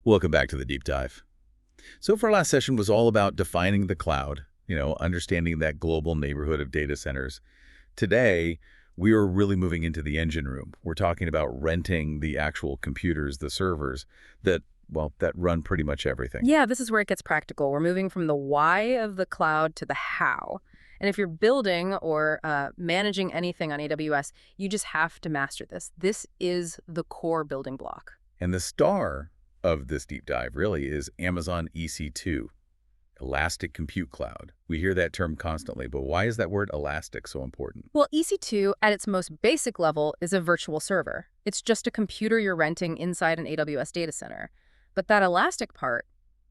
Welcome back to the deep dive. So our last session was all about defining the cloud, understanding that global neighborhood of data centers. Today, we are really moving into the engine room. We're talking about renting the actual computers, the servers that run pretty much everything. Yeah, this is where it gets practical. We're moving from the why of the cloud to the how. And if you're building or managing anything on AWS, you just have to master this. This is the core building block. And the star of this deep dive really is Amazon EC2, Elastic Compute Cloud. We hear that term constantly, but why is that word elastic so important? Well, EC2, at its most basic level, is a virtual server. It's just a computer you're renting inside an AWS data center. But that elastic part,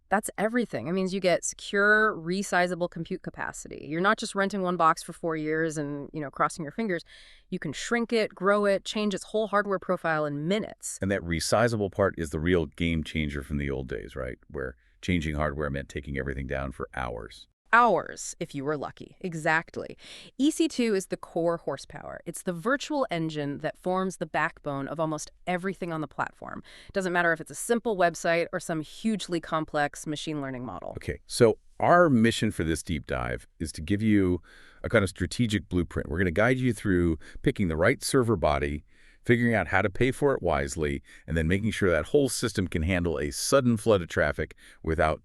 that's everything. It means you get secure, resizable compute capacity. You're not just renting one box for 4 years and, crossing your fingers. You can shrink it, grow it, change its whole hardware profile in minutes. And that resizable part is the real game changer from the old days, right? Where changing hardware meant taking everything down for hours. Hours, if you were lucky. Exactly. EC2 is the core horsepower. It's the virtual engine that forms the backbone of almost everything on the platform. Doesn't matter if it's a simple website or some hugely complex machine learning model. Okay, so our mission for this deep dive is to give you a kind of strategic blueprint. We're going to guide you through picking the right server body, figuring out how to pay for it wisely, and then making sure that whole system can handle a sudden flood of traffic without,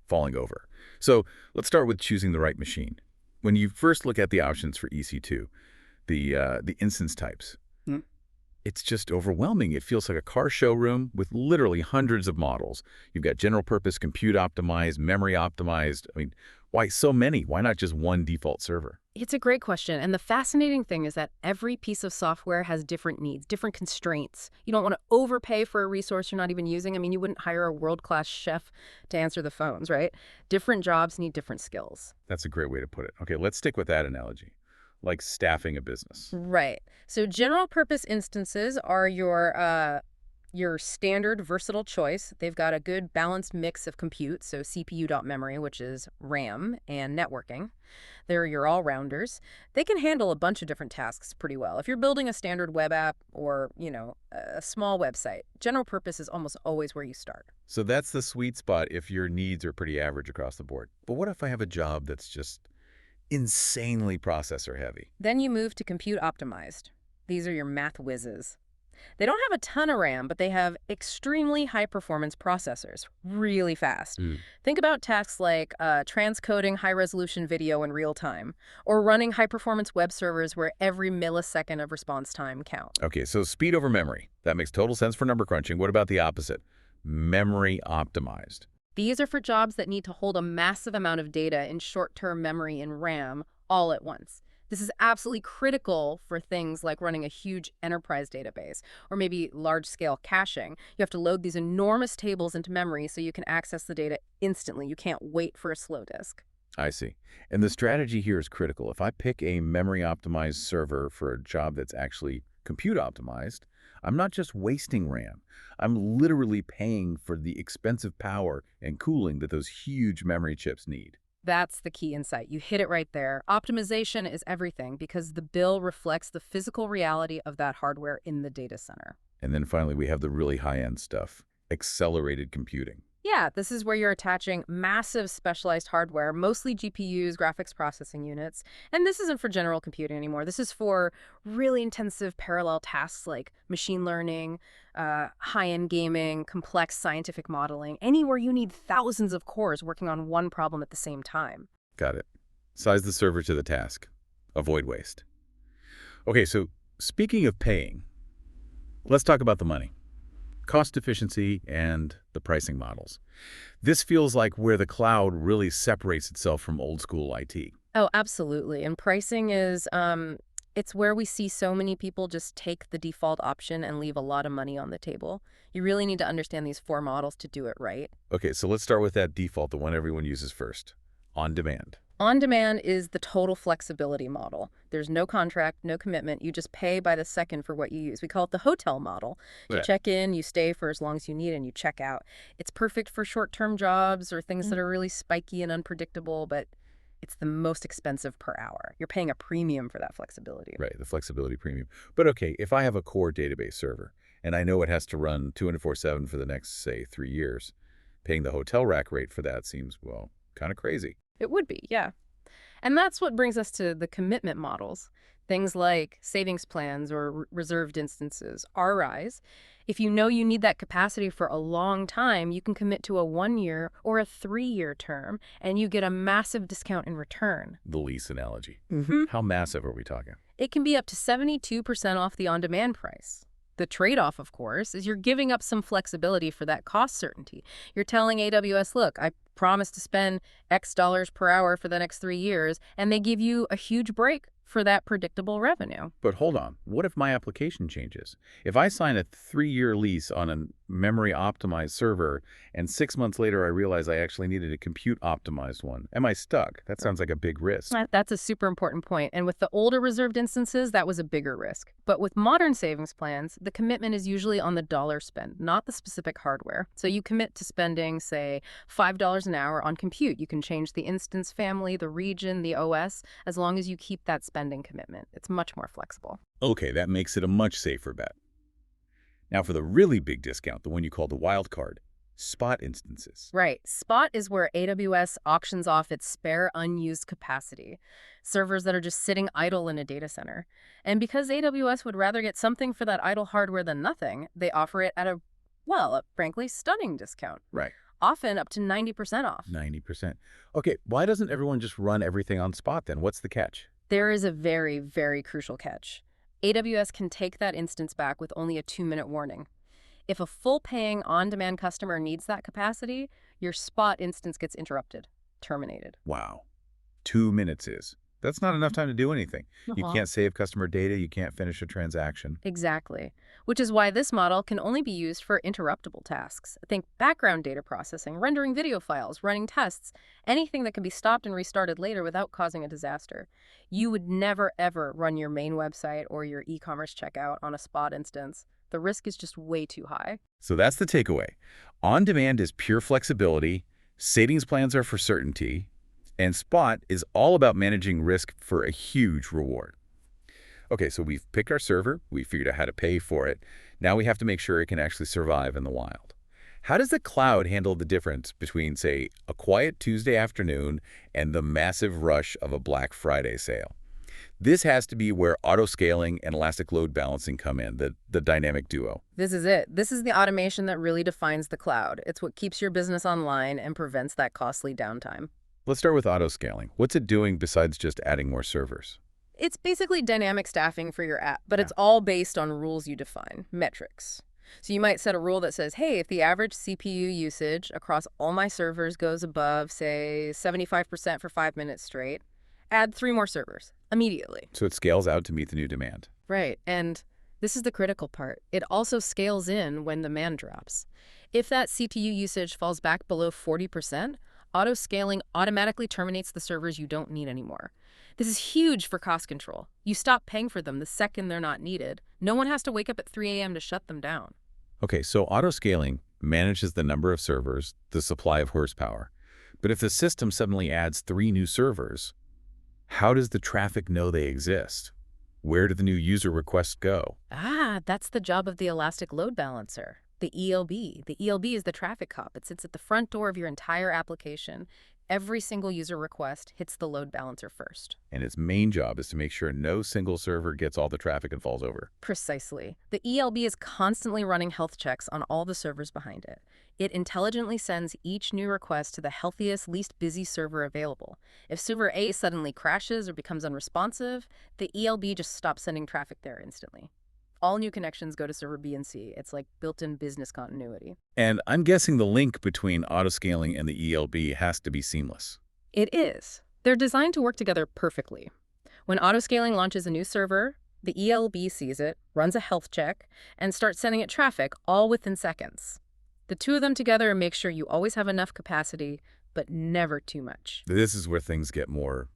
falling over. So let's start with choosing the right machine. When you first look at the options for EC2, the instance types, it's just overwhelming. It feels like a car showroom with literally hundreds of models. You've got general purpose, compute optimized, memory optimized. I mean, why so many? Why not just one default server? It's a great question. And the fascinating thing is that every piece of software has different needs, different constraints. You don't want to overpay for a resource you're not even using. I mean, you wouldn't hire a world-class chef to answer the phones, right? Different jobs need different skills. That's a great way to put it. Okay, let's stick with that analogy, like staffing a business. Right. So general purpose instances are your standard versatile choice. They've got a good balanced mix of compute, so CPU.memory, which is RAM, and networking. They're your all-rounders. They can handle a bunch of different tasks pretty well. If you're building a standard web app or, a small website, general purpose is almost always where you start. So that's the sweet spot if your needs are pretty average across the board. But what if I have a job that's just insanely processor heavy? Then you move to compute optimized. These are your math whizzes. They don't have a ton of RAM, but they have extremely high-performance processors, really fast. Think about tasks like transcoding high-resolution video in real time, or running high-performance web servers where every millisecond of response time counts. Okay, so speed over memory. That makes total sense for number crunching. What about the opposite? Memory optimized. These are for jobs that need to hold a massive amount of data in short-term memory and RAM all at once. This is absolutely critical for things like running a huge enterprise database or maybe large-scale caching. You have to load these enormous tables into memory so you can access the data instantly. You can't wait for a slow disk. I see. And the strategy here is critical. If I pick a memory-optimized server for a job that's actually compute-optimized, I'm not just wasting RAM. I'm literally paying for the expensive power and cooling that those huge memory chips need. That's the key insight. You hit it right there. Optimization is everything because the bill reflects the physical reality of that hardware in the data center. And then finally, we have the really high-end stuff, accelerated computing. Yeah, this is where you're attaching massive specialized hardware, mostly GPUs, graphics processing units. And this isn't for general computing anymore. This is for really intensive parallel tasks like machine learning, high-end gaming, complex scientific modeling, anywhere you need thousands of cores working on one problem at the same time. Got it. Size the server to the task. Avoid waste. Okay, so speaking of paying, let's talk about the money. Cost efficiency and the pricing models. This feels like where the cloud really separates itself from old school IT. Oh, absolutely. And pricing is, it's where we see so many people just take the default option and leave a lot of money on the table. You really need to understand these 4 models to do it right. Okay, so let's start with that default, the one everyone uses first, on demand. On demand is the total flexibility model. There's no contract, no commitment. You just pay by the second for what you use. We call it the hotel model. You check in, you stay for as long as you need, and you check out. It's perfect for short-term jobs or things that are really spiky and unpredictable, but it's the most expensive per hour. You're paying a premium for that flexibility. Right, the flexibility premium. But okay, if I have a core database server and I know it has to run 24/7 for the next, say, 3 years. Paying the hotel rack rate for that seems, well, kind of crazy. It would be, yeah. And that's what brings us to the commitment models. Things like savings plans or reserved instances, RIs. If you know you need that capacity for a long time, you can commit to a 1-year or a 3-year term, and you get a massive discount in return. The lease analogy. Mm-hmm. How massive are we talking? It can be up to 72% off the on-demand price. The trade-off, of course, is you're giving up some flexibility for that cost certainty. You're telling AWS, look, I promise to spend X dollars per hour for the next 3 years, and they give you a huge break for that predictable revenue. But hold on, what if my application changes? If I sign a 3-year lease on a memory-optimized server, and 6 months later I realize I actually needed a compute-optimized one, am I stuck? That sounds like a big risk. That's a super important point. And with the older reserved instances, that was a bigger risk. But with modern savings plans, the commitment is usually on the dollar spend, not the specific hardware. So you commit to spending, say, $5 an hour on compute. You can change the instance family, the region, the OS, as long as you keep that spending commitment. It's much more flexible. Okay, that makes it a much safer bet. Now for the really big discount, the one you call the wild card, spot instances. Right. Spot is where AWS auctions off its spare unused capacity, servers that are just sitting idle in a data center. And because AWS would rather get something for that idle hardware than nothing, they offer it at a frankly, stunning discount. Right. Often up to 90% off. 90%. Okay, why doesn't everyone just run everything on spot then? What's the catch? There is a very, very crucial catch. AWS can take that instance back with only a 2-minute warning. If a full-paying, on-demand customer needs that capacity, your spot instance gets interrupted, terminated. Wow. 2 minutes is. That's not enough time to do anything. You can't save customer data. You can't finish a transaction. Exactly. Which is why this model can only be used for interruptible tasks. Think background data processing, rendering video files, running tests, anything that can be stopped and restarted later without causing a disaster. You would never, ever run your main website or your e-commerce checkout on a spot instance. The risk is just way too high. So that's the takeaway. On-demand is pure flexibility. Savings plans are for certainty. And Spot is all about managing risk for a huge reward. Okay, so we've picked our server. We figured out how to pay for it. Now we have to make sure it can actually survive in the wild. How does the cloud handle the difference between, say, a quiet Tuesday afternoon and the massive rush of a Black Friday sale? This has to be where auto-scaling and elastic load balancing come in, the dynamic duo. This is it. This is the automation that really defines the cloud. It's what keeps your business online and prevents that costly downtime. Let's start with auto-scaling. What's it doing besides just adding more servers? It's basically dynamic staffing for your app, but it's all based on rules you define, metrics. So you might set a rule that says, hey, if the average CPU usage across all my servers goes above, say, 75% for 5 minutes straight, add 3 more servers immediately. So it scales out to meet the new demand. Right, and this is the critical part. It also scales in when demand drops. If that CPU usage falls back below 40%, auto-scaling automatically terminates the servers you don't need anymore. This is huge for cost control. You stop paying for them the second they're not needed. No one has to wake up at 3 a.m. to shut them down. Okay, so auto-scaling manages the number of servers, the supply of horsepower. But if the system suddenly adds 3 new servers, how does the traffic know they exist? Where do the new user requests go? That's the job of the elastic load balancer. The ELB. The ELB is the traffic cop. It sits at the front door of your entire application. Every single user request hits the load balancer first. And its main job is to make sure no single server gets all the traffic and falls over. Precisely. The ELB is constantly running health checks on all the servers behind it. It intelligently sends each new request to the healthiest, least busy server available. If server A suddenly crashes or becomes unresponsive, the ELB just stops sending traffic there instantly. All new connections go to server B and C. It's like built-in business continuity. And I'm guessing the link between autoscaling and the ELB has to be seamless. It is. They're designed to work together perfectly. When autoscaling launches a new server, the ELB sees it, runs a health check, and starts sending it traffic all within seconds. The two of them together make sure you always have enough capacity, but never too much. This is where things get more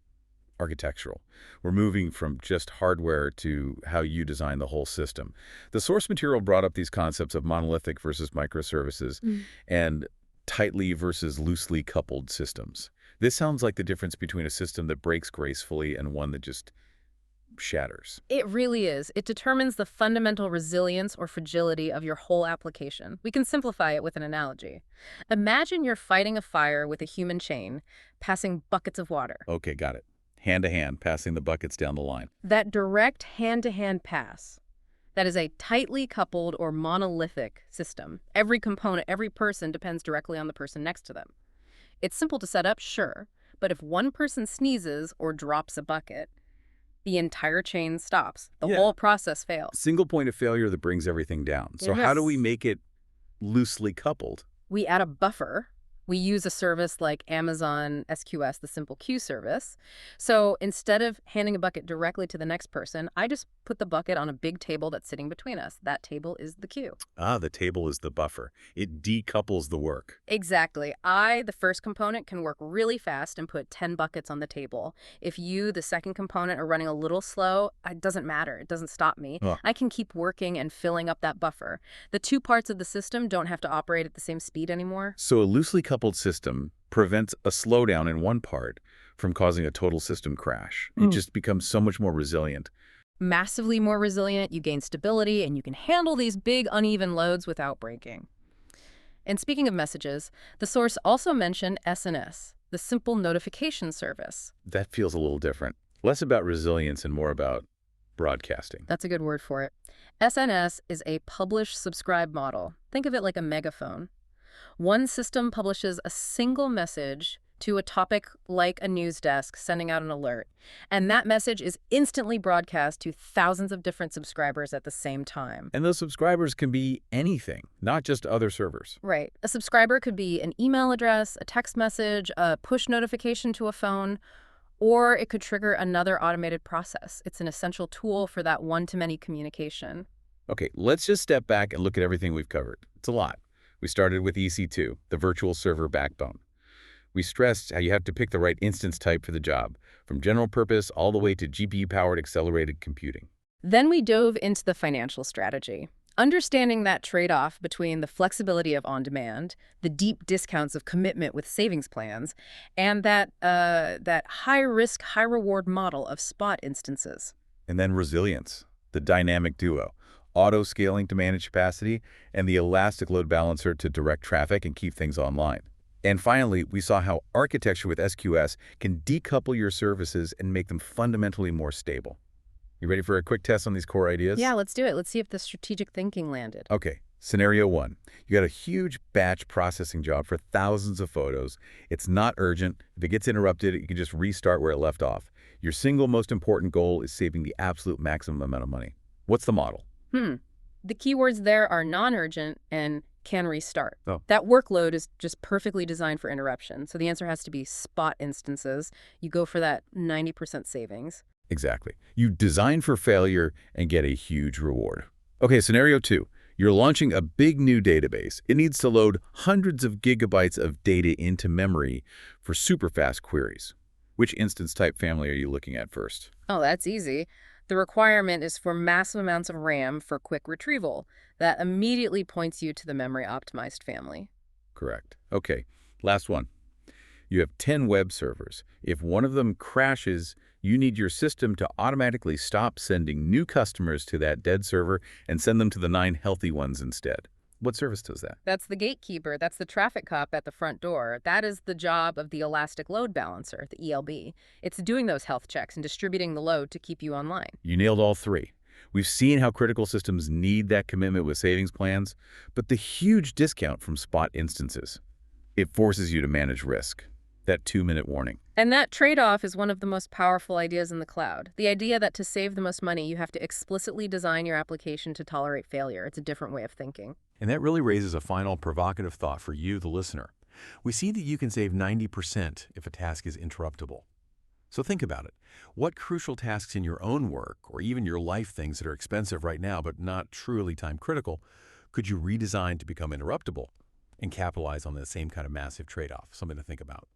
architectural. We're moving from just hardware to how you design the whole system. The source material brought up these concepts of monolithic versus microservices and tightly versus loosely coupled systems. This sounds like the difference between a system that breaks gracefully and one that just shatters. It really is. It determines the fundamental resilience or fragility of your whole application. We can simplify it with an analogy. Imagine you're fighting a fire with a human chain, passing buckets of water. Okay, got it. Hand to hand, passing the buckets down the line. That direct hand-to-hand pass, that is a tightly coupled or monolithic system. Every component, every person depends directly on the person next to them. It's simple to set up, sure, but if one person sneezes or drops a bucket, the entire chain stops. The Yeah. whole process fails. Single point of failure that brings everything down. So how do we Yes. make it loosely coupled? We add a buffer. We use a service like Amazon SQS, the Simple Queue service. So instead of handing a bucket directly to the next person, I just put the bucket on a big table that's sitting between us. That table is the queue. Ah, the table is the buffer. It decouples the work. Exactly. I, the first component, can work really fast and put 10 buckets on the table. If you, the second component, are running a little slow, it doesn't matter. It doesn't stop me. Huh. I can keep working and filling up that buffer. The two parts of the system don't have to operate at the same speed anymore. So a loosely coupled system prevents a slowdown in one part from causing a total system crash. It just becomes so much more resilient. Massively more resilient, you gain stability, and you can handle these big uneven loads without breaking. And speaking of messages, the source also mentioned SNS, the Simple Notification Service. That feels a little different. Less about resilience and more about broadcasting. That's a good word for it. SNS is a publish-subscribe model. Think of it like a megaphone. One system publishes a single message to a topic like a news desk, sending out an alert. And that message is instantly broadcast to thousands of different subscribers at the same time. And those subscribers can be anything, not just other servers. Right. A subscriber could be an email address, a text message, a push notification to a phone, or it could trigger another automated process. It's an essential tool for that one-to-many communication. Okay, let's just step back and look at everything we've covered. It's a lot. We started with EC2, the virtual server backbone. We stressed how you have to pick the right instance type for the job, from general purpose all the way to GPU-powered accelerated computing. Then we dove into the financial strategy, understanding that trade-off between the flexibility of on-demand, the deep discounts of commitment with savings plans, and that high-risk, high-reward model of spot instances. And then resilience, the dynamic duo, auto-scaling to manage capacity, and the elastic load balancer to direct traffic and keep things online. And finally, we saw how architecture with SQS can decouple your services and make them fundamentally more stable. You ready for a quick test on these core ideas? Yeah, let's do it. Let's see if the strategic thinking landed. Okay, scenario 1. You got a huge batch processing job for thousands of photos. It's not urgent. If it gets interrupted, you can just restart where it left off. Your single most important goal is saving the absolute maximum amount of money. What's the model? The keywords there are non-urgent and can restart. Oh. That workload is just perfectly designed for interruption. So the answer has to be spot instances. You go for that 90% savings. Exactly. You design for failure and get a huge reward. Okay, scenario 2. You're launching a big new database. It needs to load hundreds of gigabytes of data into memory for super fast queries. Which instance type family are you looking at first? Oh, that's easy. The requirement is for massive amounts of RAM for quick retrieval. That immediately points you to the memory-optimized family. Correct. Okay, last one. You have 10 web servers. If one of them crashes, you need your system to automatically stop sending new customers to that dead server and send them to the 9 healthy ones instead. What service does that? That's the gatekeeper. That's the traffic cop at the front door. That is the job of the elastic load balancer, the ELB. It's doing those health checks and distributing the load to keep you online. You nailed all 3. We've seen how critical systems need that commitment with savings plans, but the huge discount from spot instances. It forces you to manage risk. That 2-minute warning. And that trade-off is one of the most powerful ideas in the cloud. The idea that to save the most money, you have to explicitly design your application to tolerate failure. It's a different way of thinking. And that really raises a final provocative thought for you, the listener. We see that you can save 90% if a task is interruptible. So think about it. What crucial tasks in your own work, or even your life things that are expensive right now but not truly time-critical, could you redesign to become interruptible and capitalize on the same kind of massive trade-off? Something to think about.